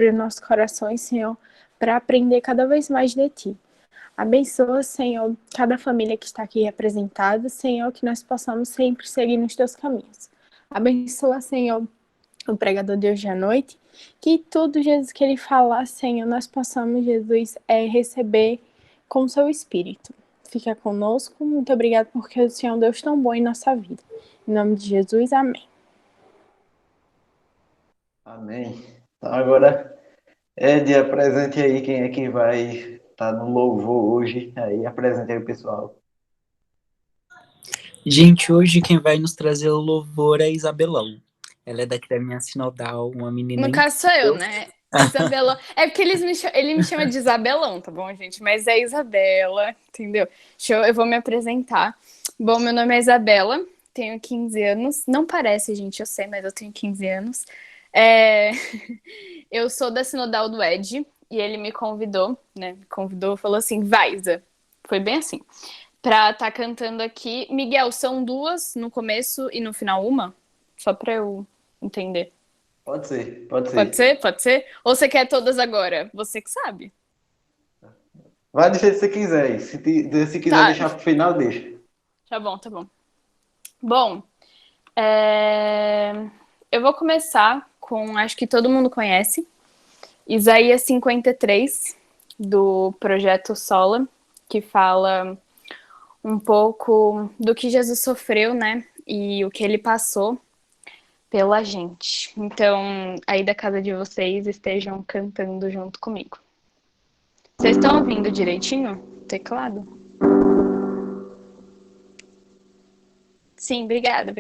os nossos corações, Senhor, para aprender cada vez mais de Ti. Abençoa, Senhor, cada família que está aqui representada, Senhor, que nós possamos sempre seguir nos Teus caminhos. Abençoa, Senhor, o pregador de hoje à noite, que tudo, Jesus, que ele falar, Senhor, nós possamos, Jesus, receber com o Seu Espírito. Fica conosco, muito obrigado porque o Senhor é um Deus tão bom em nossa vida. Em nome de Jesus, amém. Amém. Então agora, Ed, apresente aí quem é que vai estar no louvor hoje. Aí, apresente aí o pessoal. Gente, hoje quem vai nos trazer o louvor é Isabelão. Ela é daqui da minha sinodal, uma menina No caso sou eu, né? Isabelão. É porque ele me chama de Isabelão, tá bom, gente? Mas é Isabela, entendeu? Eu vou me apresentar. Bom, meu nome é Isabela, tenho 15 anos. Não parece, gente, eu sei, mas eu tenho 15 anos. Eu sou da sinodal do Ed, e ele me convidou, né? Me convidou, falou assim, vai, Isa. Foi bem assim. Pra estar cantando aqui. Miguel, são duas no começo e no final uma? Só pra eu entender. Pode ser, pode ser. Pode ser? Pode ser? Ou você quer todas agora? Você que sabe. Vai do jeito que você quiser. Se quiser Tá. deixar pro final, deixa. Tá bom, tá bom. Bom, eu vou começar com, acho que todo mundo conhece, Isaías 53, do Projeto Sola, que fala um pouco do que Jesus sofreu, né? E o que ele passou pela gente. Então, aí da casa de vocês estejam cantando junto comigo. Vocês estão ouvindo direitinho o teclado? Sim, obrigada.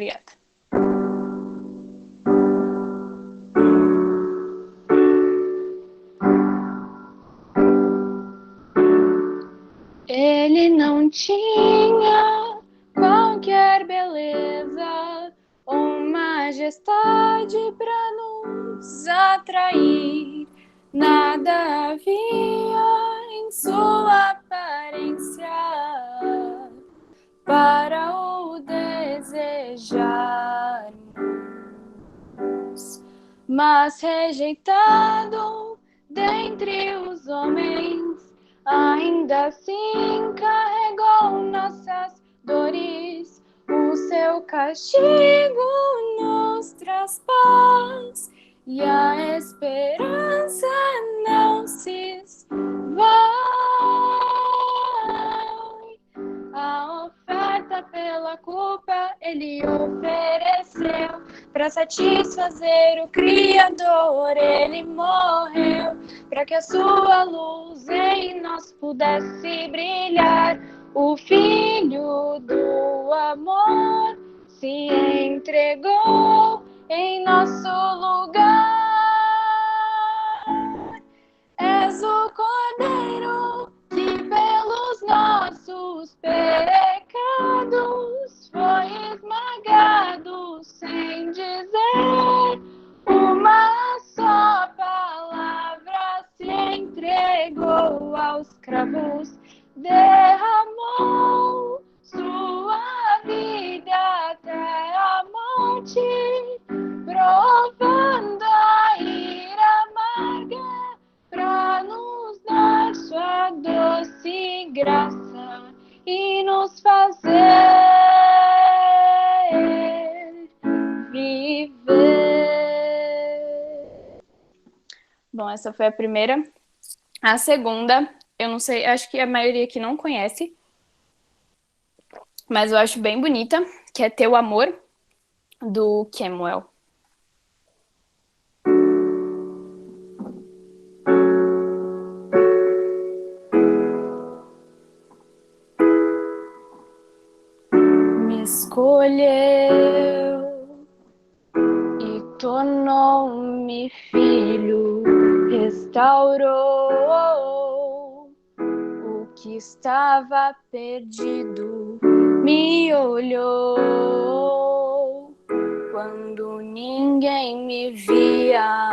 Ele não tinha qualquer beleza ou majestade para nos atrair. Nada havia em sua aparência para o desejarmos, mas rejeitado dentre os homens, ainda assim carregou nossas dores. O seu castigo nos traz paz e a esperança não se esvai. A oferta pela culpa ele ofereceu para satisfazer o Criador. Ele morreu para que a sua luz em nós pudesse brilhar. O Filho do amor se entregou em nosso lugar. És o Cordeiro que pelos nossos pecados foi esmagado, sem dizer uma só palavra, se entregou aos cravos, derramou sua vida até a morte, provando a ira amarga para nos dar sua doce graça e nos fazer viver. Bom, essa foi a primeira. A segunda, eu não sei, acho que a maioria aqui não conhece, mas eu acho bem bonita, que é Teu Amor, do Kemuel. Me escolheu e tornou-me filho, restaurou o que estava perdido, me olhou quando ninguém me via.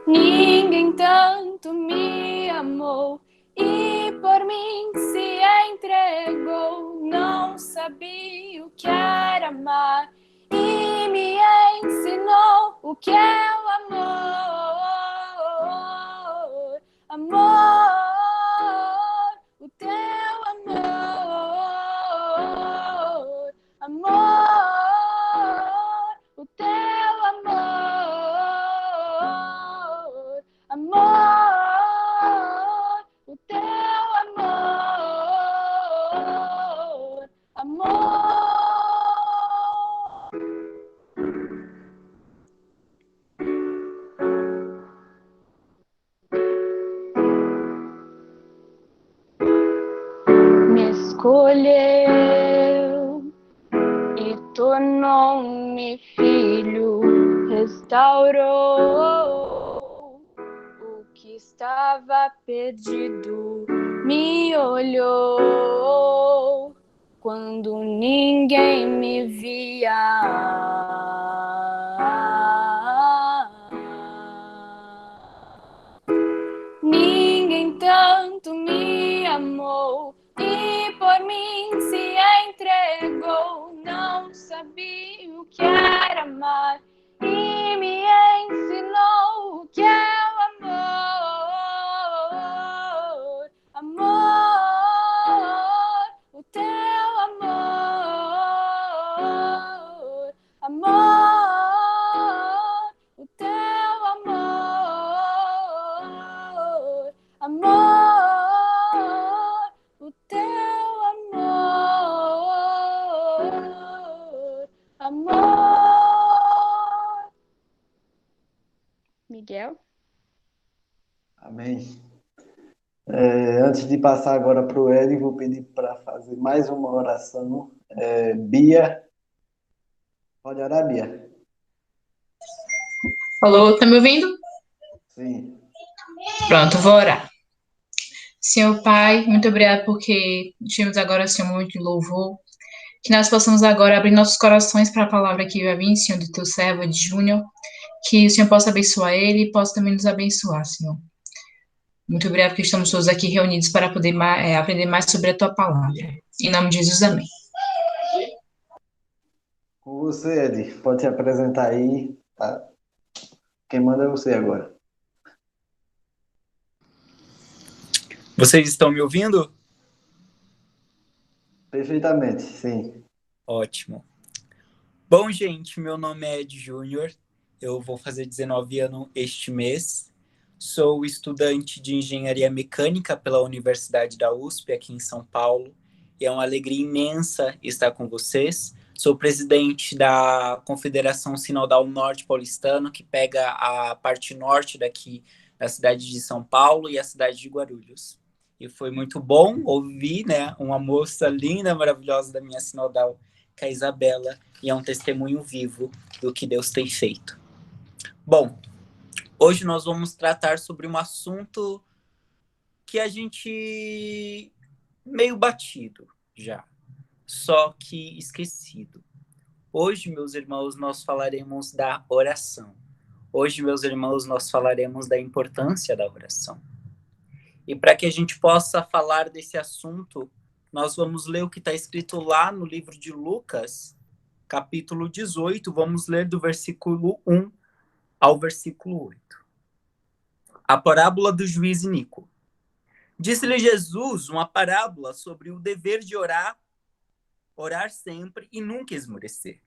Ninguém tanto me amou e por mim se entregou. Não sabia o que era amar, o que é o amor? Amor, o teu amor. Amor, o teu amor. Amor, o teu amor. Amor. Me escolheu e tornou-me filho, restaurou o que estava perdido, me olhou quando ninguém me via. Ninguém tanto me amou e por mim se entregou. Não sabia o que era amar e me ensinou o que é o amor. Amor, o teu amor. Amor, o teu amor. Amor, o teu amor. Amor. Miguel? Amém. Antes de passar agora para o Ed, vou pedir para fazer mais uma oração. Bia, pode orar, Bia? Alô, tá me ouvindo? Sim. Pronto, vou orar. Senhor Pai, muito obrigado porque tivemos agora, Senhor, um momento de louvor. Que nós possamos agora abrir nossos corações para a palavra que vai vir, Senhor, do teu servo, de Júnior. Que o Senhor possa abençoar ele e possa também nos abençoar, Senhor. Muito obrigado porque estamos todos aqui reunidos para poder aprender mais sobre a tua palavra. Em nome de Jesus, amém. Com você, Ed, pode se apresentar aí, tá? Quem manda é você agora. Vocês estão me ouvindo? Perfeitamente, sim. Ótimo. Bom, gente, meu nome é Ed Júnior. Eu vou fazer 19 anos este mês. Sou estudante de engenharia mecânica pela Universidade da USP, aqui em São Paulo. E é uma alegria imensa estar com vocês. Sou presidente da Confederação Sinodal Norte Paulistano, que pega a parte norte daqui da cidade de São Paulo e a cidade de Guarulhos. E foi muito bom ouvir, né, uma moça linda, maravilhosa da minha sinodal, que é a Isabela, e é um testemunho vivo do que Deus tem feito. Bom, hoje nós vamos tratar sobre um assunto que a gente meio batido já, só que esquecido. Hoje, meus irmãos, nós falaremos da oração. Hoje, meus irmãos, nós falaremos da importância da oração. E para que a gente possa falar desse assunto, nós vamos ler o que está escrito lá no livro de Lucas, capítulo 18, vamos ler do versículo 1 ao versículo 8. A parábola do juiz iníquo. Disse-lhe Jesus uma parábola sobre o dever de orar sempre e nunca esmorecer.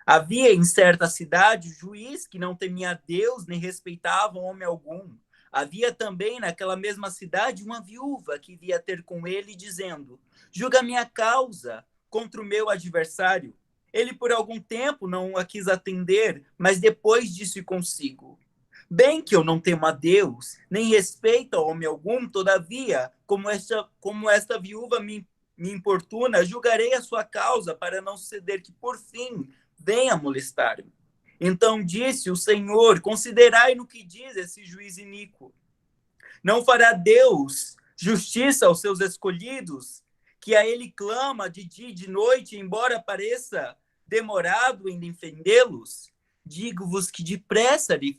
Havia em certa cidade um juiz que não temia a Deus nem respeitava homem algum. Havia também naquela mesma cidade uma viúva que via ter com ele, dizendo: julga minha causa contra o meu adversário. Ele por algum tempo não a quis atender, mas depois disse consigo: bem que eu não temo a Deus, nem respeito a homem algum, todavia, como esta viúva me importuna, julgarei a sua causa para não suceder que, por fim, venha molestar-me. Então disse o Senhor: considerai no que diz esse juiz iníquo. Não fará Deus justiça aos seus escolhidos, que a ele clama de dia e de noite, embora pareça demorado em defendê-los? Digo-vos que depressa lhe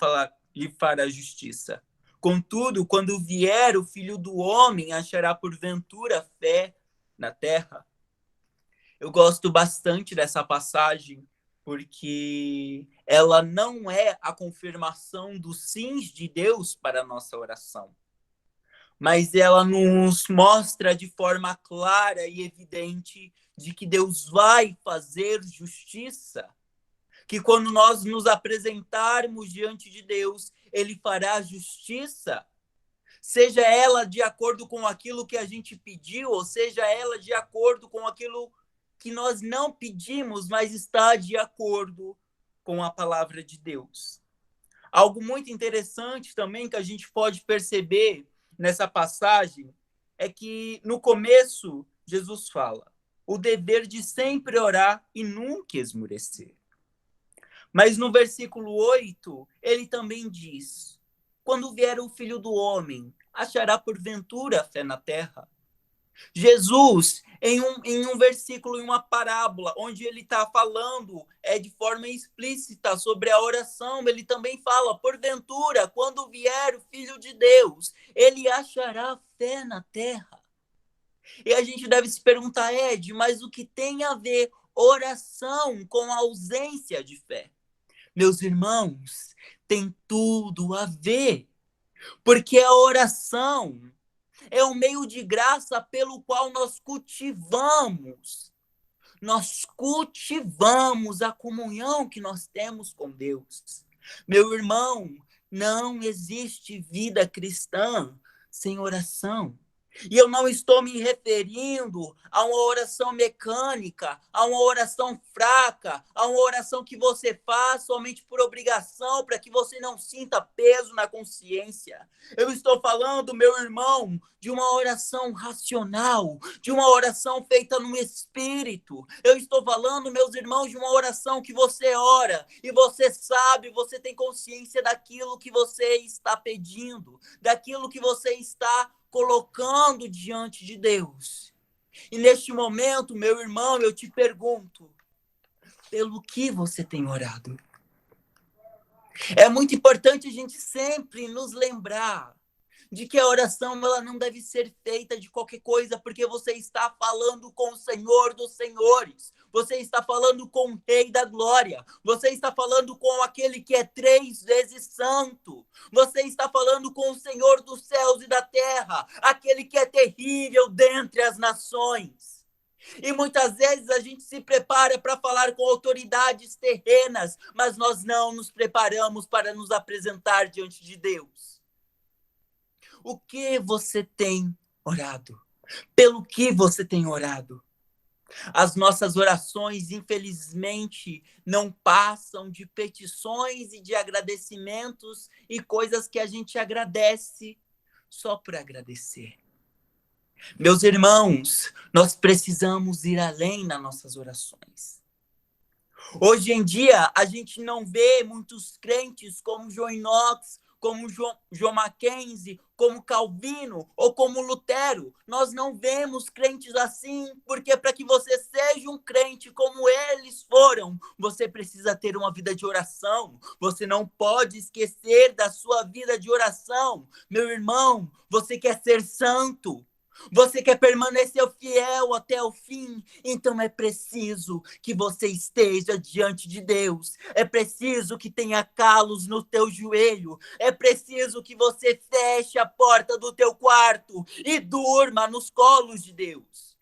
fará justiça. Contudo, quando vier o Filho do Homem, achará porventura fé na terra? Eu gosto bastante dessa passagem, porque ela não é a confirmação dos sims de Deus para a nossa oração, mas ela nos mostra de forma clara e evidente de que Deus vai fazer justiça, que quando nós nos apresentarmos diante de Deus, Ele fará justiça, seja ela de acordo com aquilo que a gente pediu, ou seja ela de acordo com aquilo que nós não pedimos, mas está de acordo com a palavra de Deus. Algo muito interessante também que a gente pode perceber nessa passagem é que no começo Jesus fala o dever de sempre orar e nunca esmorecer. Mas no versículo 8, ele também diz: quando vier o Filho do Homem, achará porventura fé na terra? Jesus, em um versículo, em uma parábola, onde ele está falando de forma explícita sobre a oração, ele também fala, porventura, quando vier o Filho de Deus, ele achará fé na terra? E a gente deve se perguntar, Ed, mas o que tem a ver oração com a ausência de fé? Meus irmãos, tem tudo a ver, porque a oração é um meio de graça pelo qual nós cultivamos a comunhão que nós temos com Deus. Meu irmão, não existe vida cristã sem oração. E eu não estou me referindo a uma oração mecânica, a uma oração fraca, a uma oração que você faz somente por obrigação, para que você não sinta peso na consciência. Eu estou falando, meu irmão, de uma oração racional, de uma oração feita no espírito. Eu estou falando, meus irmãos, de uma oração que você ora e você sabe, você tem consciência daquilo que você está pedindo, daquilo que você está colocando diante de Deus. E neste momento, meu irmão, eu te pergunto, pelo que você tem orado? É muito importante a gente sempre nos lembrar de que a oração ela não deve ser feita de qualquer coisa, porque você está falando com o Senhor dos Senhores, você está falando com o Rei da Glória, você está falando com aquele que é 3 vezes santo, você está falando com o Senhor dos céus e da terra, aquele que é terrível dentre as nações. E muitas vezes a gente se prepara para falar com autoridades terrenas, mas nós não nos preparamos para nos apresentar diante de Deus. O que você tem orado? Pelo que você tem orado? As nossas orações, infelizmente, não passam de petições e de agradecimentos e coisas que a gente agradece só por agradecer. Meus irmãos, nós precisamos ir além nas nossas orações. Hoje em dia, a gente não vê muitos crentes como John Knox, como John Mackenzie, como Calvino ou como Lutero. Nós não vemos crentes assim, porque para que você seja um crente como eles foram, você precisa ter uma vida de oração. Você não pode esquecer da sua vida de oração. Meu irmão, você quer ser santo? Você quer permanecer fiel até o fim? Então é preciso que você esteja diante de Deus. É preciso que tenha calos no teu joelho. É preciso que você feche a porta do teu quarto e durma nos colos de Deus.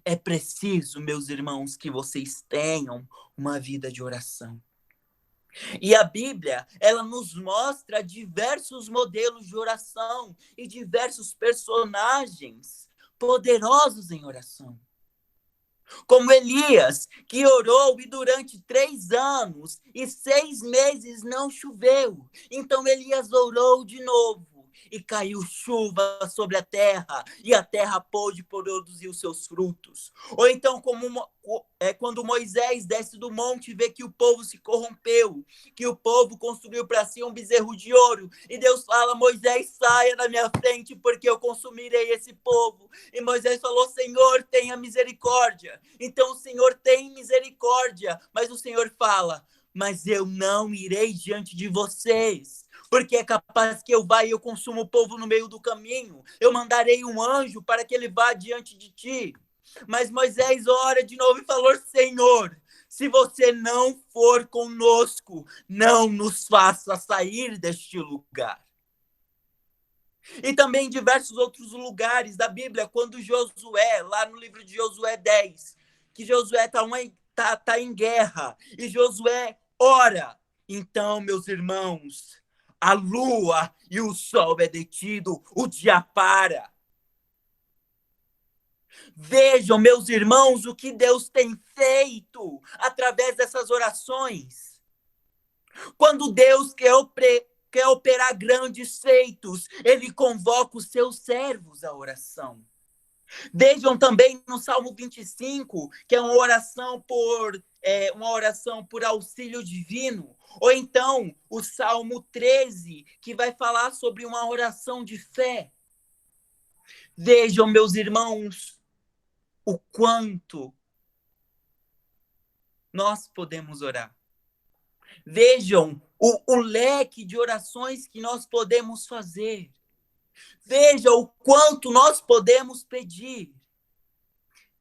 É preciso, meus irmãos, que vocês tenham uma vida de oração. E a Bíblia, ela nos mostra diversos modelos de oração e diversos personagens poderosos em oração. Como Elias, que orou e durante 3 anos e 6 meses não choveu. Então Elias orou de novo e caiu chuva sobre a terra e a terra pôde produzir os seus frutos. Ou então quando Moisés desce do monte e vê que o povo se corrompeu, que o povo construiu para si um bezerro de ouro e Deus fala, Moisés, saia da minha frente porque eu consumirei esse povo. E Moisés falou, Senhor, tenha misericórdia. Então o Senhor tem misericórdia, mas o Senhor fala, mas eu não irei diante de vocês, porque é capaz que eu vá e eu consumo o povo no meio do caminho. Eu mandarei um anjo para que ele vá diante de ti. Mas Moisés ora de novo e falou, Senhor, se você não for conosco, não nos faça sair deste lugar. E também em diversos outros lugares da Bíblia, quando Josué, lá no livro de Josué 10, que Josué tá em guerra, e Josué ora. Então, meus irmãos, a lua e o sol é detido, o dia para. Vejam, meus irmãos, o que Deus tem feito através dessas orações. Quando Deus quer operar grandes feitos, ele convoca os seus servos à oração. Vejam também no Salmo 25, que é uma oração por auxílio divino. Ou então o Salmo 13, que vai falar sobre uma oração de fé. Vejam, meus irmãos, o quanto nós podemos orar. Vejam o leque de orações que nós podemos fazer. Veja o quanto nós podemos pedir.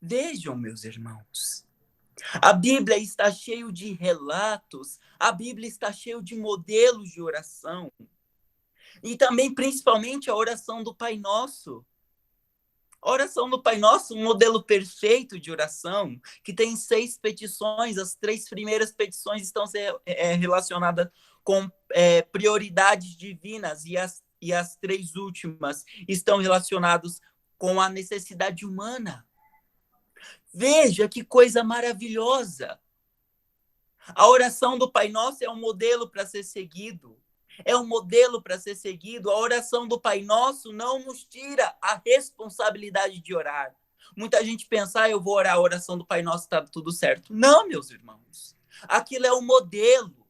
Vejam, meus irmãos, a Bíblia está cheia de relatos, a Bíblia está cheia de modelos de oração. E também, principalmente, a oração do Pai Nosso. A oração do Pai Nosso, um modelo perfeito de oração, que tem 6 petições. As 3 primeiras petições estão relacionadas com prioridades divinas, e as 3 últimas estão relacionadas com a necessidade humana. Veja que coisa maravilhosa! A oração do Pai Nosso é um modelo para ser seguido. É um modelo para ser seguido. A oração do Pai Nosso não nos tira a responsabilidade de orar. Muita gente pensa, eu vou orar a oração do Pai Nosso, está tudo certo. Não, meus irmãos. Aquilo é um modelo.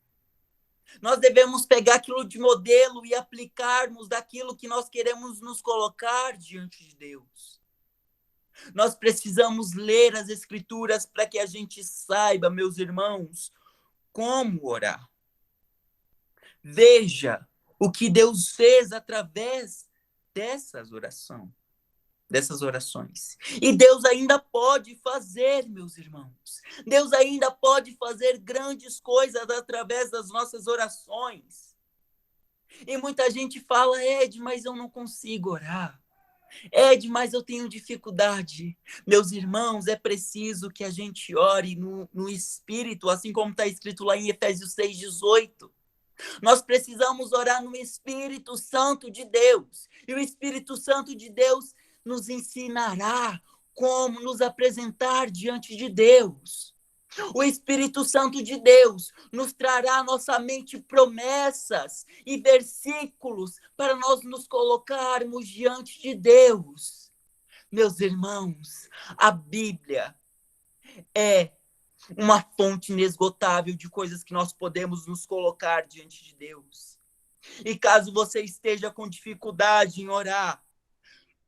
Nós devemos pegar aquilo de modelo e aplicarmos daquilo que nós queremos nos colocar diante de Deus. Nós precisamos ler as Escrituras para que a gente saiba, meus irmãos, como orar. Veja o que Deus fez através dessas orações. E Deus ainda pode fazer, meus irmãos. Deus ainda pode fazer grandes coisas através das nossas orações. E muita gente fala, Ed, mas eu não consigo orar. Ed, mas eu tenho dificuldade. Meus irmãos, é preciso que a gente ore no Espírito, assim como está escrito lá em Efésios 6:18. Nós precisamos orar no Espírito Santo de Deus. E o Espírito Santo de Deus nos ensinará como nos apresentar diante de Deus. O Espírito Santo de Deus nos trará à nossa mente promessas e versículos para nós nos colocarmos diante de Deus. Meus irmãos, a Bíblia é uma fonte inesgotável de coisas que nós podemos nos colocar diante de Deus. E caso você esteja com dificuldade em orar,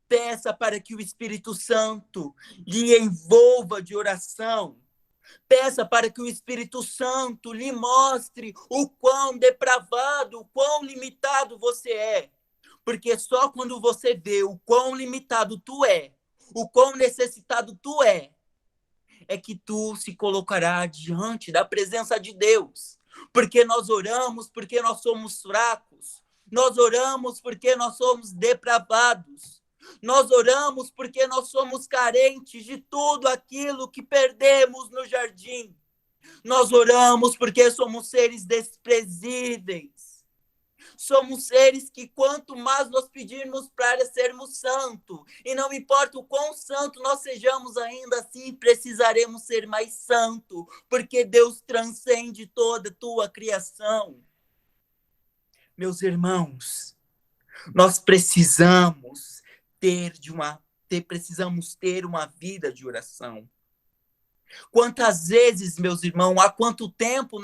peça para que o Espírito Santo lhe envolva de oração. Peça para que o Espírito Santo lhe mostre o quão depravado, o quão limitado você é. Porque só quando você vê o quão limitado tu é, o quão necessitado tu é que tu se colocará diante da presença de Deus. Porque nós oramos porque nós somos fracos. Nós oramos porque nós somos depravados. Nós oramos porque nós somos carentes de tudo aquilo que perdemos no jardim. Nós oramos porque somos seres desprezíveis. Somos seres que quanto mais nós pedirmos para sermos santos, e não importa o quão santo nós sejamos ainda assim, precisaremos ser mais santo, porque Deus transcende toda a tua criação. Meus irmãos, nós precisamos ter uma vida de oração. Quantas vezes, meus irmãos, há quanto tempo,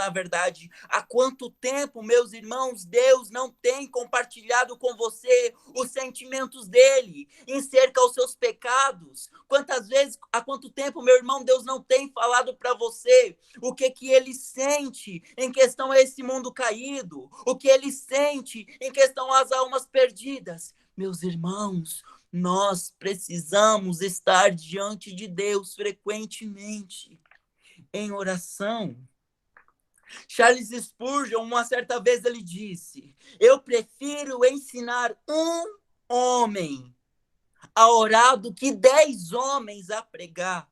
meus irmãos, Deus não tem compartilhado com você os sentimentos dele em cerca aos seus pecados? Quantas vezes, há quanto tempo, meu irmão, Deus não tem falado para você o que ele sente em questão a esse mundo caído? O que ele sente em questão às almas perdidas? Meus irmãos, nós precisamos estar diante de Deus frequentemente. em oração. Charles Spurgeon, uma certa vez, ele disse: eu prefiro ensinar um homem a orar do que 10 homens a pregar.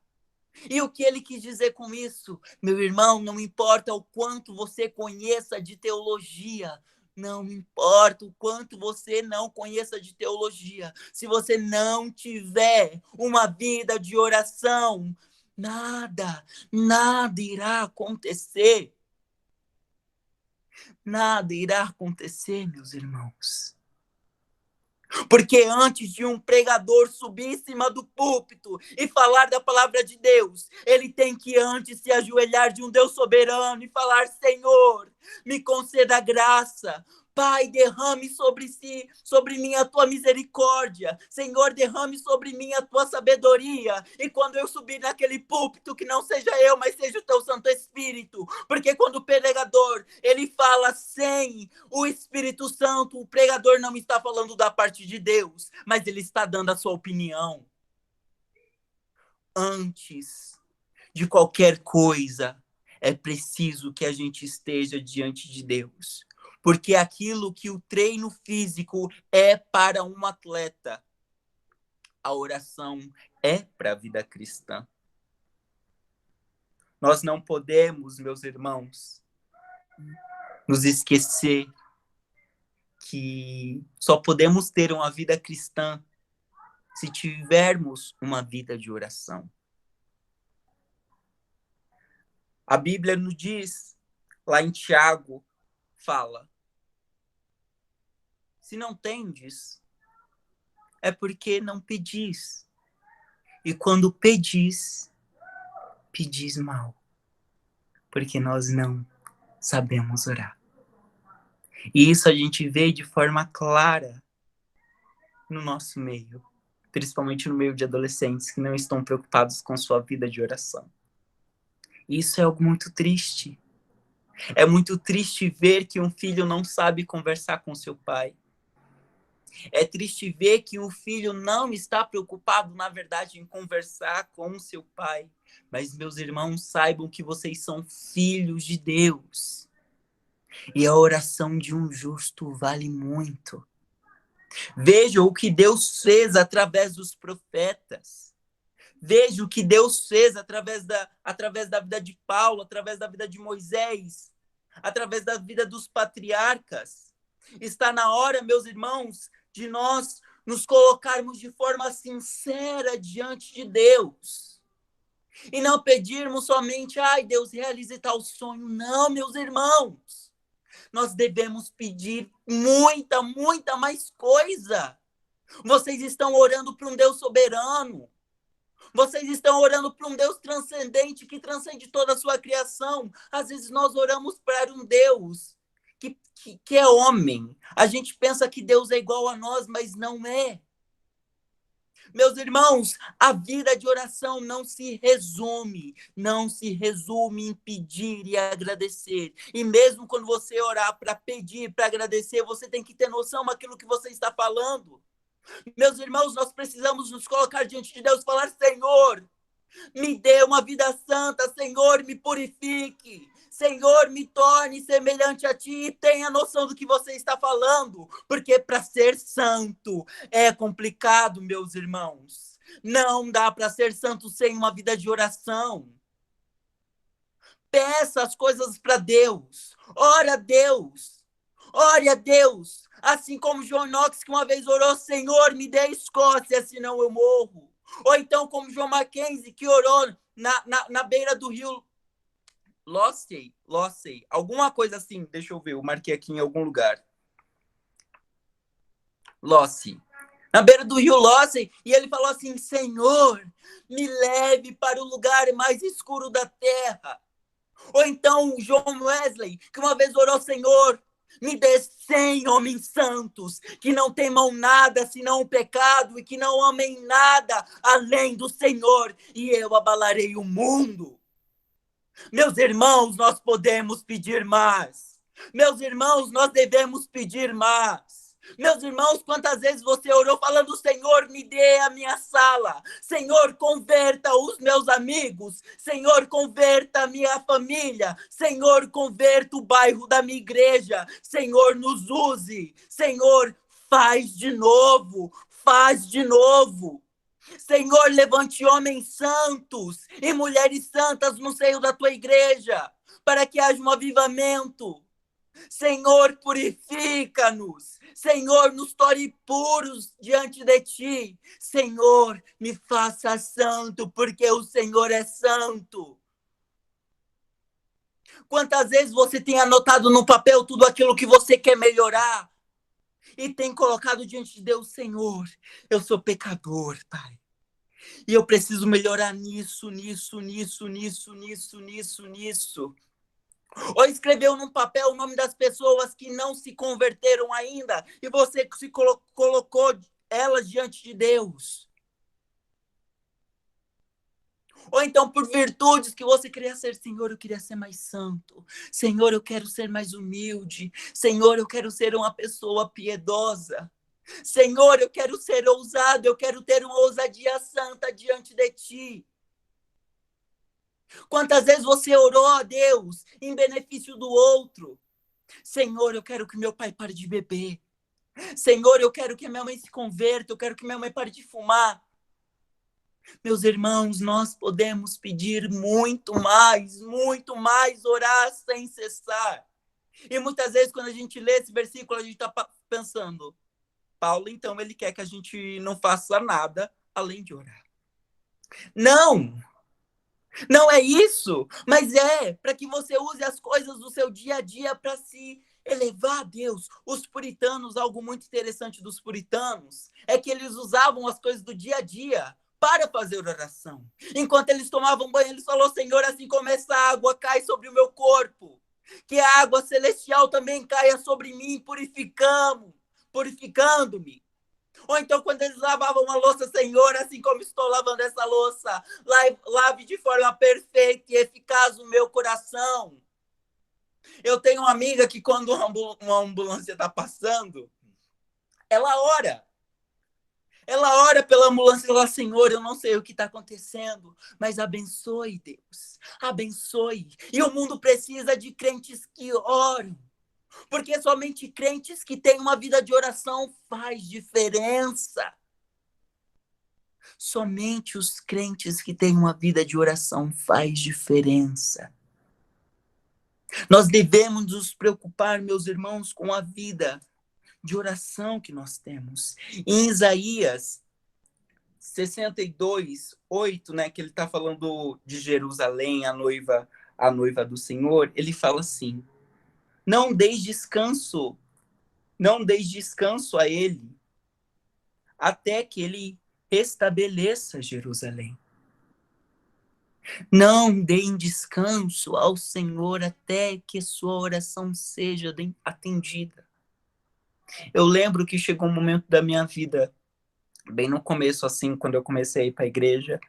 E o que ele quis dizer com isso? Meu irmão, não importa o quanto você conheça de teologia, não importa o quanto você não conheça de teologia, se você não tiver uma vida de oração, nada irá acontecer. Nada irá acontecer, meus irmãos. Porque antes de um pregador subir em cima do púlpito e falar da palavra de Deus, ele tem que antes se ajoelhar de um Deus soberano e falar: Senhor, me conceda graça. Pai, derrame sobre mim a tua misericórdia. Senhor, derrame sobre mim a tua sabedoria. E quando eu subir naquele púlpito, que não seja eu, mas seja o teu Santo Espírito. Porque quando o pregador, ele fala sem o Espírito Santo, o pregador não está falando da parte de Deus, mas ele está dando a sua opinião. Antes de qualquer coisa, é preciso que a gente esteja diante de Deus. Porque aquilo que o treino físico é para um atleta, a oração é para a vida cristã. Nós não podemos, meus irmãos, nos esquecer que só podemos ter uma vida cristã se tivermos uma vida de oração. A Bíblia nos diz, lá em Tiago, fala: se não tendes, é porque não pedis. E quando pedis, pedis mal, porque nós não sabemos orar. E isso a gente vê de forma clara no nosso meio, principalmente no meio de adolescentes que não estão preocupados com sua vida de oração. Isso é algo muito triste. É muito triste ver que um filho não sabe conversar com seu pai. É triste ver que um filho não está preocupado, na verdade, em conversar com seu pai. Mas, meus irmãos, saibam que vocês são filhos de Deus. E a oração de um justo vale muito. Vejam o que Deus fez através dos profetas. Veja o que Deus fez através da vida de Paulo, através da vida de Moisés, através da vida dos patriarcas. Está na hora, meus irmãos, de nós nos colocarmos de forma sincera diante de Deus. E não pedirmos somente: ai, Deus, realize tal sonho. Não, meus irmãos. Nós devemos pedir muita mais coisa. Vocês estão orando para um Deus soberano. Vocês estão orando para um Deus transcendente, que transcende toda a sua criação. Às vezes nós oramos para um Deus que é homem. A gente pensa que Deus é igual a nós, mas não é. Meus irmãos, a vida de oração não se resume em pedir e agradecer. E mesmo quando você orar para pedir, para agradecer, você tem que ter noção daquilo que você está falando. Meus irmãos, nós precisamos nos colocar diante de Deus e falar: Senhor, me dê uma vida santa, Senhor, me purifique. Senhor, me torne semelhante a ti, e tenha noção do que você está falando, porque para ser santo é complicado, meus irmãos. Não dá para ser santo sem uma vida de oração. Peça as coisas para Deus, ore a Deus, assim como John Knox, que uma vez orou: Senhor, me dê a Escócia, senão eu morro. Ou então como John Mackenzie, que orou na beira do rio Lossey, alguma coisa assim, deixa eu ver, eu marquei aqui em algum lugar. Lossey, na beira do rio Lossey, e ele falou assim: Senhor, me leve para o lugar mais escuro da terra. Ou então John Wesley, que uma vez orou: Senhor, me dê 100 homens santos, que não temam nada senão o pecado, e que não amem nada além do Senhor, e eu abalarei o mundo. Meus irmãos, nós podemos pedir mais. Meus irmãos, nós devemos pedir mais. Meus irmãos, quantas vezes você orou falando, Senhor, me dê a minha sala. Senhor, converta os meus amigos. Senhor, converta a minha família. Senhor, converta o bairro da minha igreja. Senhor, nos use. Senhor, faz de novo. Faz de novo. Senhor, levante homens santos e mulheres santas no seio da tua igreja, para que haja um avivamento. Senhor, purifica-nos. Senhor, nos torne puros diante de ti. Senhor, me faça santo, porque o Senhor é santo. Quantas vezes você tem anotado no papel tudo aquilo que você quer melhorar e tem colocado diante de Deus, Senhor, eu sou pecador, Pai. E eu preciso melhorar nisso. Ou escreveu num papel o nome das pessoas que não se converteram ainda e você se colocou elas diante de Deus. Ou então por virtudes que você queria ser, Senhor, eu queria ser mais santo. Senhor, eu quero ser mais humilde. Senhor, eu quero ser uma pessoa piedosa. Senhor, eu quero ser ousado, eu quero ter uma ousadia santa diante de ti. Quantas vezes você orou a Deus em benefício do outro? Senhor, eu quero que meu pai pare de beber. Senhor, eu quero que minha mãe se converta, eu quero que minha mãe pare de fumar. Meus irmãos, nós podemos pedir muito mais, orar sem cessar. E muitas vezes quando a gente lê esse versículo, a gente está pensando, Paulo, então, ele quer que a gente não faça nada além de orar. Não! Não é isso, mas é para que você use as coisas do seu dia a dia para se elevar a Deus. Os puritanos, algo muito interessante dos puritanos, é que eles usavam as coisas do dia a dia para fazer oração. Enquanto eles tomavam banho, eles falaram, Senhor, assim como essa água cai sobre o meu corpo, que a água celestial também caia sobre mim, purificando-me. Ou então, quando eles lavavam a louça, Senhor, assim como estou lavando essa louça, lave de forma perfeita e eficaz o meu coração. Eu tenho uma amiga que quando uma ambulância está passando, ela ora. Ela ora pela ambulância e fala, Senhor, eu não sei o que está acontecendo, mas abençoe, Deus. Abençoe. E o mundo precisa de crentes que oram. Porque somente crentes que têm uma vida de oração faz diferença. Somente os crentes que têm uma vida de oração faz diferença. Nós devemos nos preocupar, meus irmãos, com a vida de oração que nós temos. Em Isaías 62:8, né, que ele está falando de Jerusalém, a noiva do Senhor, ele fala assim, não deis descanso a ele, até que ele restabeleça Jerusalém. Não deem descanso ao Senhor até que sua oração seja atendida. Eu lembro que chegou um momento da minha vida, bem no começo, assim, quando eu comecei a ir para a igreja,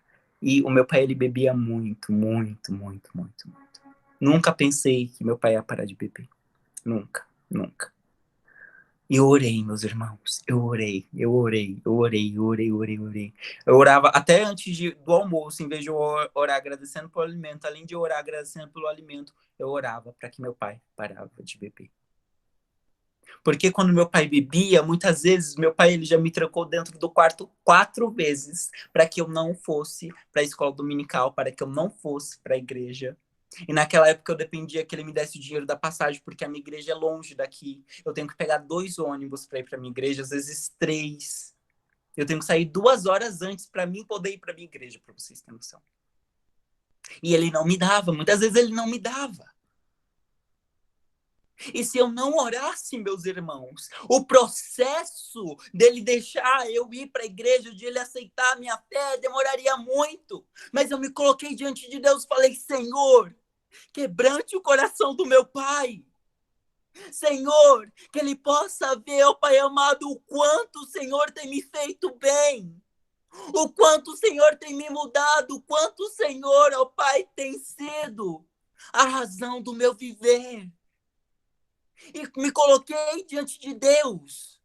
e o meu pai, ele bebia muito. Nunca pensei que meu pai ia parar de beber. Nunca. E eu orei, meus irmãos. Eu orei. Eu orava até antes do almoço, em vez de eu orar agradecendo pelo alimento. Além de eu orar agradecendo pelo alimento, eu orava para que meu pai parava de beber. Porque quando meu pai bebia, muitas vezes, meu pai, ele já me trancou dentro do quarto 4 vezes para que eu não fosse para a escola dominical, para que eu não fosse para a igreja. E naquela época eu dependia que ele me desse o dinheiro da passagem, porque a minha igreja é longe daqui. Eu tenho que pegar 2 ônibus para ir para minha igreja, às vezes 3. Eu tenho que sair 2 horas antes para mim poder ir para minha igreja, para vocês terem noção. E ele não me dava, muitas vezes ele não me dava. E se eu não orasse, meus irmãos, o processo dele deixar eu ir para a igreja, de ele aceitar a minha fé, demoraria muito. Mas eu me coloquei diante de Deus e falei, Senhor, quebrante o coração do meu pai. Senhor, que ele possa ver, ó Pai amado, o quanto o Senhor tem me feito bem. O quanto o Senhor tem me mudado, o quanto o Senhor, ó Pai, tem sido a razão do meu viver. E me coloquei diante de Deus.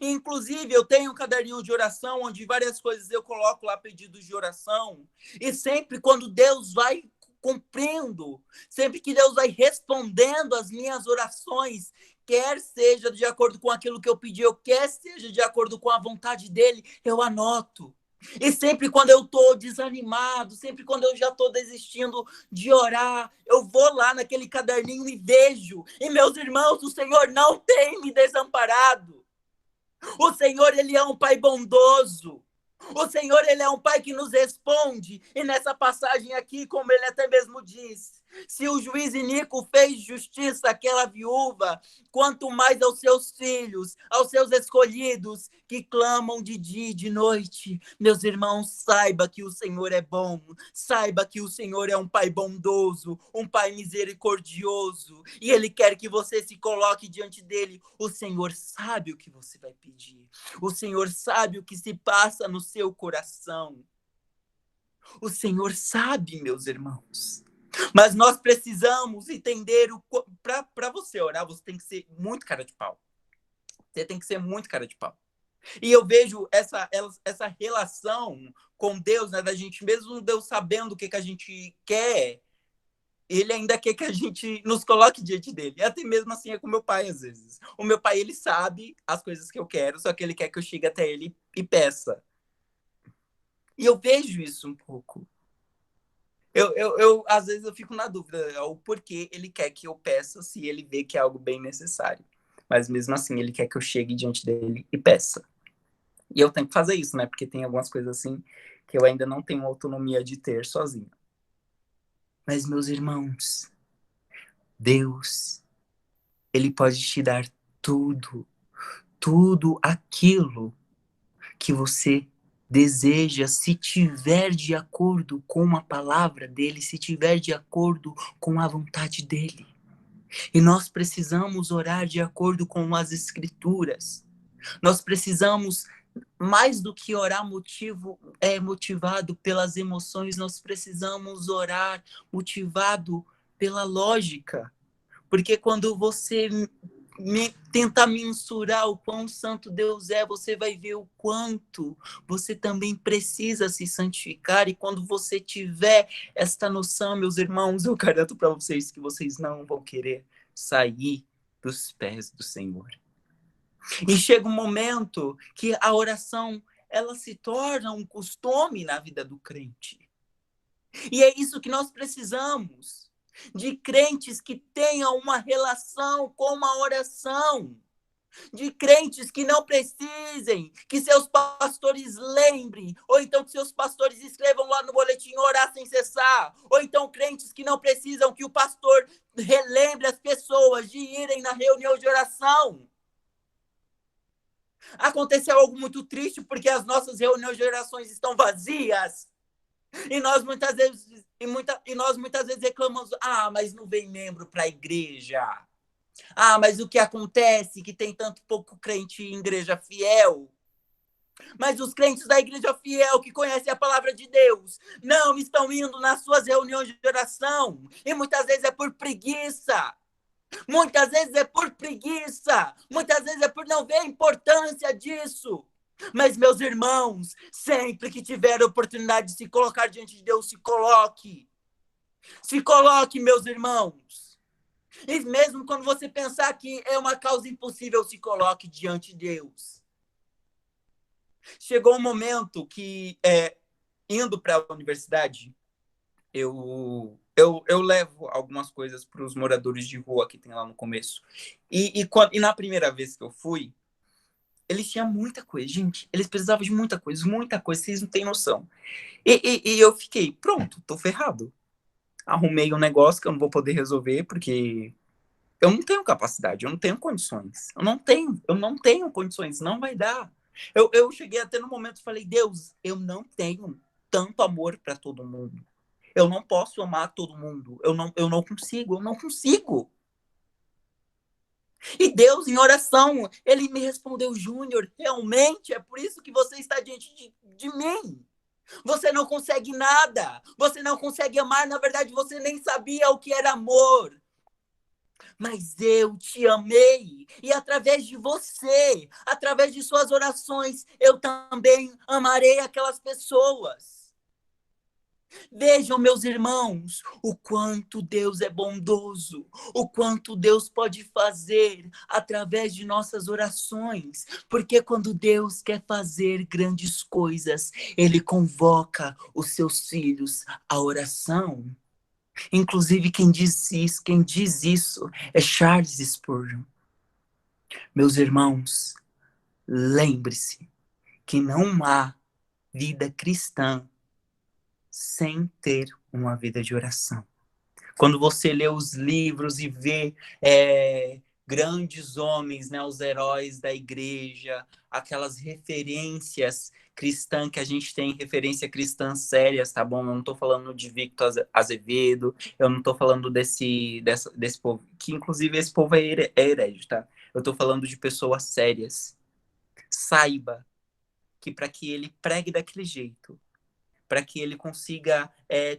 Inclusive, eu tenho um caderninho de oração, onde várias coisas eu coloco lá pedidos de oração. E sempre quando Deus vai cumprindo, sempre que Deus vai respondendo as minhas orações, quer seja de acordo com aquilo que eu pedi, ou quer seja de acordo com a vontade dele, eu anoto. E sempre quando eu estou desanimado, sempre quando eu já estou desistindo de orar, eu vou lá naquele caderninho e vejo. E meus irmãos, o Senhor não tem me desamparado. O Senhor, ele é um Pai bondoso. O Senhor, ele é um Pai que nos responde. E nessa passagem aqui, como ele até mesmo diz, se o juiz Inico fez justiça àquela viúva, quanto mais aos seus filhos, aos seus escolhidos, que clamam de dia e de noite. Meus irmãos, saiba que o Senhor é bom, saiba que o Senhor é um Pai bondoso, um Pai misericordioso, e Ele quer que você se coloque diante dele. O Senhor sabe o que você vai pedir, o Senhor sabe o que se passa no seu coração. O Senhor sabe, meus irmãos. Mas nós precisamos entender, para você orar, você tem que ser muito cara de pau. Você tem que ser muito cara de pau. E eu vejo essa relação com Deus, né, da gente, mesmo Deus sabendo o que a gente quer, ele ainda quer que a gente nos coloque diante dele. E até mesmo assim é com meu pai, às vezes. O meu pai, ele sabe as coisas que eu quero, só que ele quer que eu chegue até ele e peça. E eu vejo isso um pouco. Às vezes eu fico na dúvida o porquê ele quer que eu peça, se ele vê que é algo bem necessário. Mas mesmo assim, ele quer que eu chegue diante dele e peça. E eu tenho que fazer isso, né? Porque tem algumas coisas assim que eu ainda não tenho autonomia de ter sozinho. Mas, meus irmãos, Deus, ele pode te dar tudo aquilo que você deseja, se tiver de acordo com a palavra dele, se tiver de acordo com a vontade dele. E nós precisamos orar de acordo com as escrituras. Nós precisamos, mais do que orar motivado pelas emoções, nós precisamos orar motivado pela lógica. Porque quando você tentar mensurar o quão santo Deus é, você vai ver o quanto você também precisa se santificar. E quando você tiver esta noção, meus irmãos, eu garanto para vocês que vocês não vão querer sair dos pés do Senhor. E chega um momento que a oração, ela se torna um costume na vida do crente. E é isso que nós precisamos, de crentes que tenham uma relação com a oração, de crentes que não precisem que seus pastores lembrem, ou então que seus pastores escrevam lá no boletim orar sem cessar, ou então crentes que não precisam que o pastor relembre as pessoas de irem na reunião de oração. Aconteceu algo muito triste, porque as nossas reuniões de orações estão vazias. E nós muitas vezes reclamamos, mas não vem membro para a igreja. Mas o que acontece que tem tanto pouco crente em igreja fiel? Mas os crentes da igreja fiel que conhecem a palavra de Deus não estão indo nas suas reuniões de oração. E muitas vezes é por preguiça. Muitas vezes é por preguiça. Muitas vezes é por não ver a importância disso. Mas, meus irmãos, sempre que tiver a oportunidade de se colocar diante de Deus, se coloque. Se coloque, meus irmãos. E mesmo quando você pensar que é uma causa impossível, se coloque diante de Deus. Chegou um momento que, indo para a universidade, eu levo algumas coisas para os moradores de rua que tem lá no começo. E na primeira vez que eu fui, eles tinham muita coisa, gente. Eles precisavam de muita coisa, vocês não têm noção. E eu fiquei, pronto, tô ferrado. Arrumei um negócio que eu não vou poder resolver, porque eu não tenho capacidade, eu não tenho condições. Eu não tenho condições, não vai dar. Eu cheguei até no momento e falei, Deus, eu não tenho tanto amor para todo mundo. Eu não posso amar todo mundo. Eu não consigo. E Deus, em oração, ele me respondeu, Júnior, realmente é por isso que você está diante de mim. Você não consegue nada. Você não consegue amar. Na verdade, você nem sabia o que era amor. mas eu te amei. E através de você, através de suas orações, eu também amarei aquelas pessoas. Vejam, meus irmãos, o quanto Deus é bondoso, o quanto Deus pode fazer através de nossas orações, porque quando Deus quer fazer grandes coisas, Ele convoca os seus filhos à oração. Inclusive, quem diz isso é Charles Spurgeon. Meus irmãos, lembre-se que não há vida cristã sem ter uma vida de oração. Quando você lê os livros e vê grandes homens, né, os heróis da igreja, aquelas referências cristãs que a gente tem, referência cristã sérias, tá bom? Eu não estou falando de Victor Azevedo, eu não estou falando desse povo, que inclusive esse povo é herege, tá? Eu estou falando de pessoas sérias. Saiba que para que ele pregue daquele jeito, para que ele consiga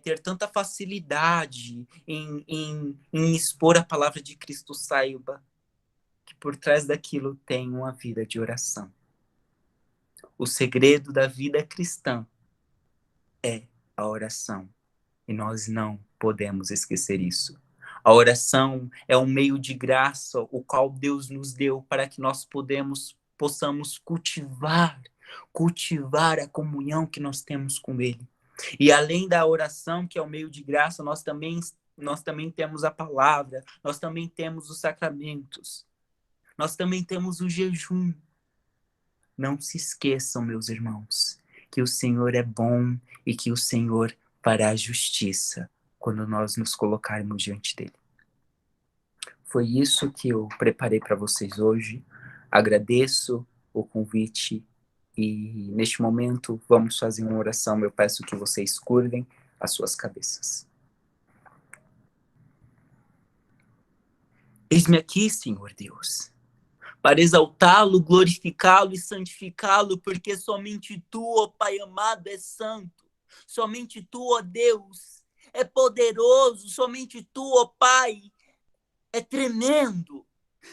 ter tanta facilidade em expor a palavra de Cristo, saiba que por trás daquilo tem uma vida de oração. O segredo da vida cristã é a oração, e nós não podemos esquecer isso. A oração é um meio de graça, o qual Deus nos deu para que nós possamos cultivar a comunhão que nós temos com Ele. E além da oração, que é o meio de graça, nós também temos a palavra, nós também temos os sacramentos, nós também temos o jejum. Não se esqueçam, meus irmãos, que o Senhor é bom e que o Senhor fará justiça quando nós nos colocarmos diante dele. Foi isso que eu preparei para vocês hoje. Agradeço o convite. E neste momento, vamos fazer uma oração. Eu peço que vocês curvem as suas cabeças. Eis-me aqui, Senhor Deus, para exaltá-lo, glorificá-lo e santificá-lo, porque somente tu, ó Pai amado, és santo. Somente tu, ó Deus, é poderoso. Somente tu, ó Pai, é tremendo.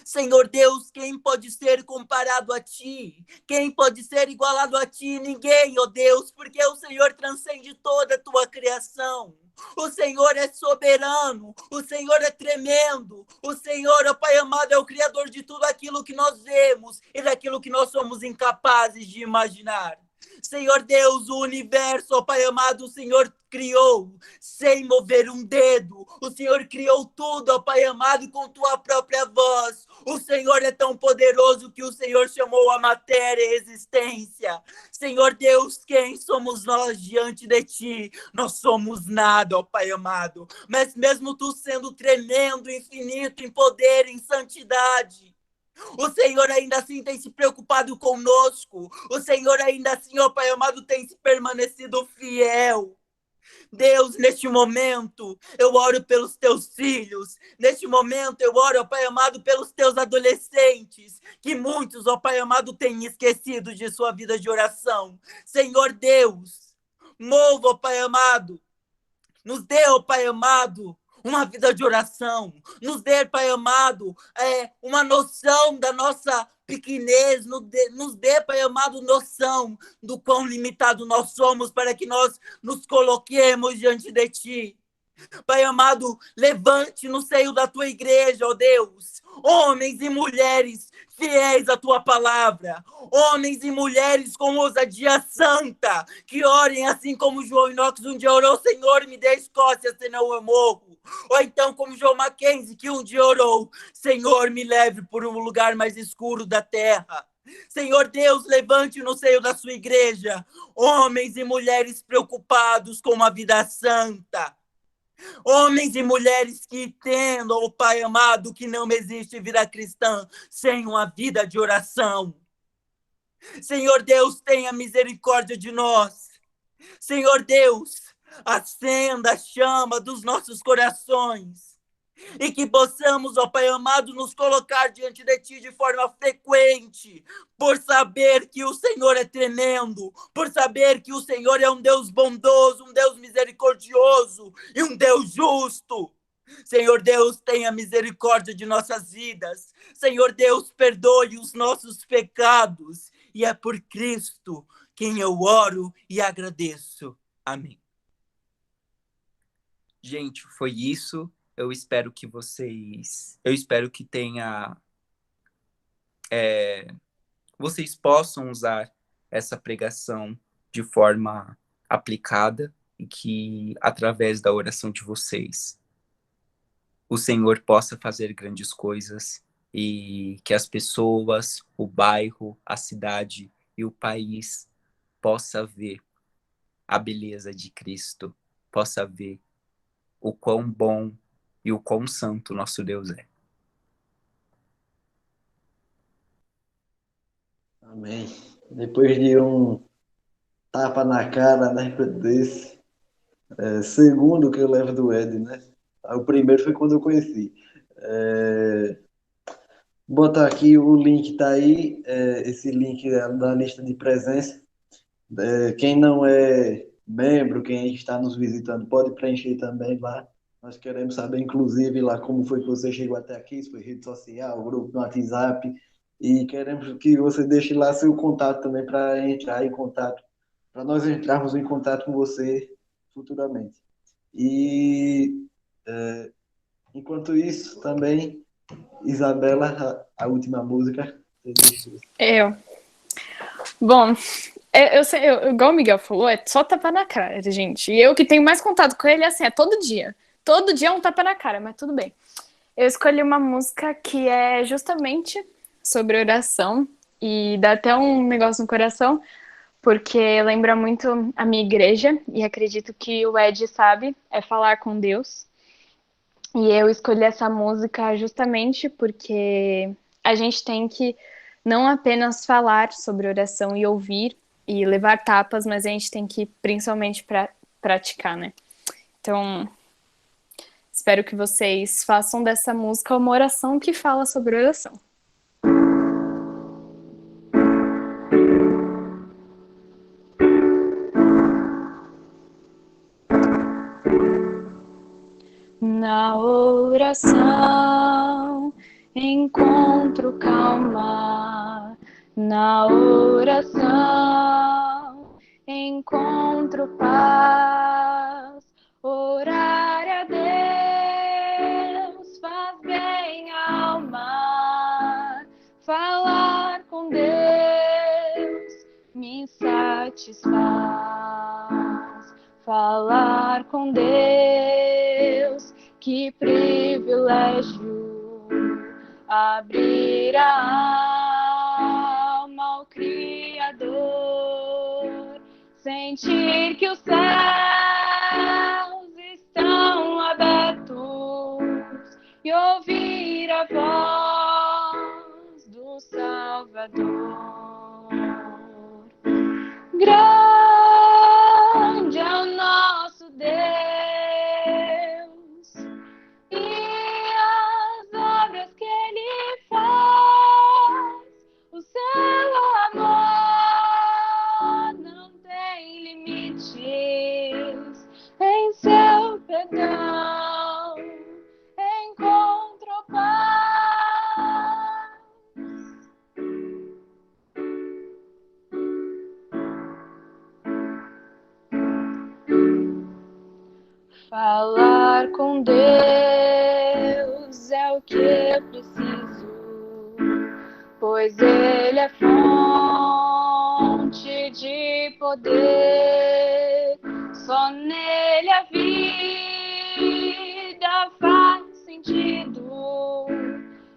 Senhor Deus, quem pode ser comparado a ti? Quem pode ser igualado a ti? Ninguém, ó Deus, porque o Senhor transcende toda a tua criação. O Senhor é soberano, o Senhor é tremendo, o Senhor, ó Pai amado, é o Criador de tudo aquilo que nós vemos e daquilo que nós somos incapazes de imaginar. Senhor Deus, o universo, ó Pai amado, o Senhor criou sem mover um dedo. O Senhor criou tudo, ó Pai amado, com tua própria voz. O Senhor é tão poderoso que o Senhor chamou a matéria e a existência. Senhor Deus, quem somos nós diante de ti? Nós somos nada, ó Pai amado. Mas mesmo tu sendo tremendo, infinito, em poder, em santidade, o Senhor ainda assim tem se preocupado conosco. O Senhor ainda assim, ó Pai amado, tem se permanecido fiel. Deus, neste momento, eu oro pelos teus filhos. Neste momento, eu oro, ó Pai amado, pelos teus adolescentes, que muitos, ó Pai amado, têm esquecido de sua vida de oração. Senhor Deus, mova, ó Pai amado, nos dê, ó Pai amado, uma vida de oração. Nos dê, Pai amado, uma noção da nossa pequenez. Nos dê, Pai amado, noção do quão limitado nós somos para que nós nos coloquemos diante de ti. Pai amado, levante no seio da tua igreja, ó Deus, homens e mulheres fiéis à tua palavra, homens e mulheres com ousadia santa, que orem assim como João Inox um dia orou: Senhor, me dê Escócia, senão eu morro. Ou então como João Mackenzie, que um dia orou: Senhor, me leve por um lugar mais escuro da terra. Senhor Deus, levante no seio da sua igreja homens e mulheres preocupados com uma vida santa. Homens e mulheres que entendam, ó Pai amado, que não existe vida cristã sem uma vida de oração. Senhor Deus, tenha misericórdia de nós. Senhor Deus, acenda a chama dos nossos corações. E que possamos, ó Pai amado, nos colocar diante de ti de forma frequente, por saber que o Senhor é tremendo, por saber que o Senhor é um Deus bondoso, um Deus misericordioso e um Deus justo. Senhor Deus, tenha misericórdia de nossas vidas. Senhor Deus, perdoe os nossos pecados. E é por Cristo quem eu oro e agradeço. Amém. Gente, foi isso. Eu espero que vocês possam usar essa pregação de forma aplicada e que, através da oração de vocês, o Senhor possa fazer grandes coisas e que as pessoas, o bairro, a cidade e o país possa ver a beleza de Cristo, possa ver o quão bom e o quão santo nosso Deus é. Amém. Depois de um tapa na cara, né, desse, segundo que eu levo do Ed, né? O primeiro foi quando eu conheci. Botar aqui o link, tá aí, esse link da lista de presença. Quem não é membro, quem está nos visitando, pode preencher também lá. Nós queremos saber, inclusive, lá como foi que você chegou até aqui, se foi rede social, grupo no WhatsApp, e queremos que você deixe lá seu contato também para entrar em contato, para nós entrarmos em contato com você futuramente. E, enquanto isso, também, Isabela, a última música. Bom, igual o Miguel falou, é só tapa na cara, gente. E eu que tenho mais contato com ele, assim, é todo dia. Todo dia é um tapa na cara, mas tudo bem. Eu escolhi uma música que é justamente sobre oração e dá até um negócio no coração, porque lembra muito a minha igreja e acredito que o Ed sabe, é falar com Deus. E eu escolhi essa música justamente porque a gente tem que não apenas falar sobre oração e ouvir e levar tapas, mas a gente tem que principalmente praticar, né? Então, espero que vocês façam dessa música uma oração que fala sobre oração. Na oração encontro calma, na oração encontro paz. Orar a Deus faz bem à alma, falar com Deus me satisfaz. Falar com Deus, que privilégio, abrir a alma ao Criador, sentir que os céus estão abertos e ouvir a voz do Salvador. Grande é o nosso Deus e as obras que Ele faz. O seu amor não tem limites, em seu perdão encontro paz. Falar com Deus é o que eu preciso, pois Ele é fonte de poder. Só nele a vida faz sentido,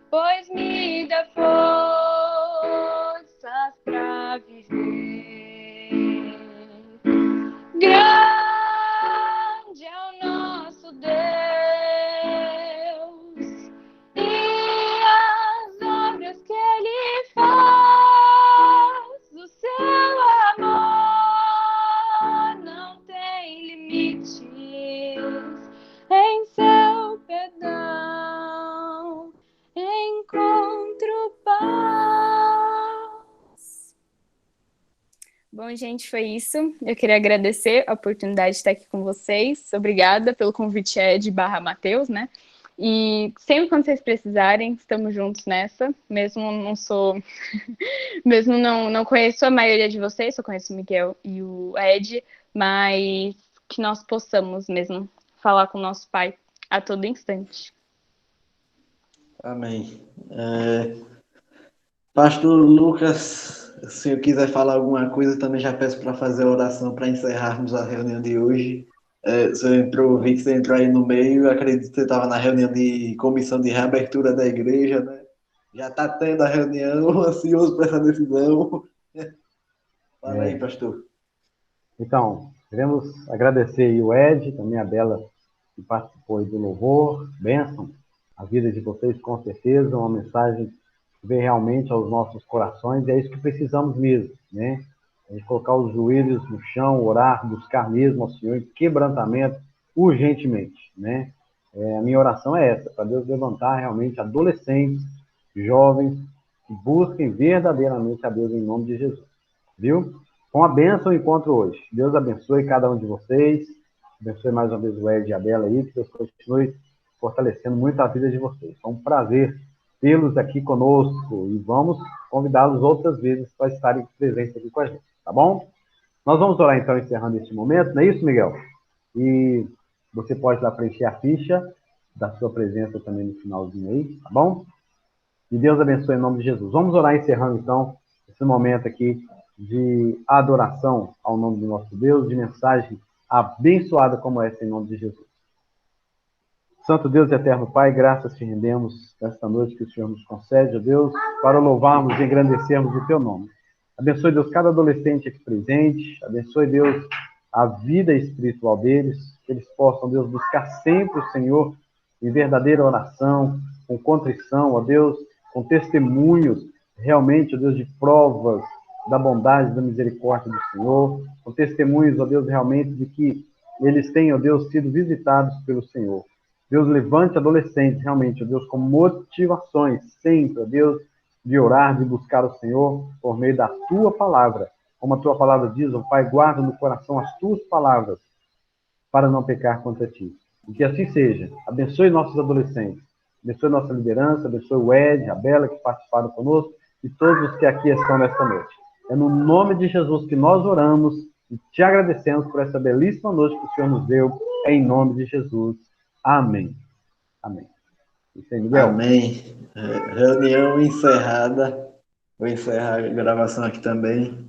pois me dá forças pra viver. Grande é o nosso Deus e as obras que Ele faz. O seu amor não tem limites, em seu perdão encontro Bom, gente, foi isso. Eu queria agradecer a oportunidade de estar aqui com vocês. Obrigada pelo convite, Ed barra Matheus, né? E sempre quando vocês precisarem, estamos juntos nessa. Mesmo não sou, mesmo não conheço a maioria de vocês, só conheço o Miguel e o Ed, mas que nós possamos mesmo falar com o nosso Pai a todo instante. Amém. Pastor Lucas, se o senhor quiser falar alguma coisa, também já peço para fazer a oração para encerrarmos a reunião de hoje. Vi que você entrou aí no meio, acredito que você estava na reunião de comissão de reabertura da igreja, né? Já está tendo a reunião, ansioso por essa decisão. Fala aí, pastor. Então, queremos agradecer aí o Ed, também a Bela, que participou aí do louvor, bênção, a vida de vocês, com certeza, uma mensagem que vem realmente aos nossos corações, e é isso que precisamos mesmo, né? A gente colocar os joelhos no chão, orar, buscar mesmo ao Senhor em quebrantamento, urgentemente, né? A minha oração é essa, para Deus levantar realmente adolescentes, jovens, que busquem verdadeiramente a Deus em nome de Jesus, viu? Com a bênção, o encontro hoje. Deus abençoe cada um de vocês, abençoe mais uma vez o Ed e a Bela aí, que Deus continue fortalecendo muito a vida de vocês. É um prazer tê-los aqui conosco e vamos convidá-los outras vezes para estarem presentes aqui com a gente, tá bom? Nós vamos orar então, encerrando este momento, não é isso, Miguel? E você pode lá preencher a ficha da sua presença também no finalzinho aí, tá bom? E Deus abençoe em nome de Jesus. Vamos orar encerrando então esse momento aqui de adoração ao nome do nosso Deus, de mensagem abençoada como essa em nome de Jesus. Santo Deus e eterno Pai, graças te rendemos nesta noite que o Senhor nos concede, ó Deus, para louvarmos e engrandecermos o teu nome. Abençoe, Deus, cada adolescente aqui presente, abençoe, Deus, a vida espiritual deles, que eles possam, Deus, buscar sempre o Senhor em verdadeira oração, com contrição, ó Deus, com testemunhos, realmente, ó Deus, de provas da bondade, da misericórdia do Senhor, com testemunhos, ó Deus, realmente de que eles têm, ó Deus, sido visitados pelo Senhor. Deus, levante adolescentes, realmente, ó Deus, com motivações, sempre, ó Deus, de orar, de buscar o Senhor por meio da tua palavra. Como a tua palavra diz, ó Pai, guarda no coração as tuas palavras para não pecar contra ti. E que assim seja. Abençoe nossos adolescentes, abençoe nossa liderança, abençoe o Ed, a Bela, que participaram conosco, e todos os que aqui estão nesta noite. É no nome de Jesus que nós oramos e te agradecemos por essa belíssima noite que o Senhor nos deu, em nome de Jesus. Amém. Amém. Isso aí, Miguel. Amém. Reunião encerrada. Vou encerrar a gravação aqui também.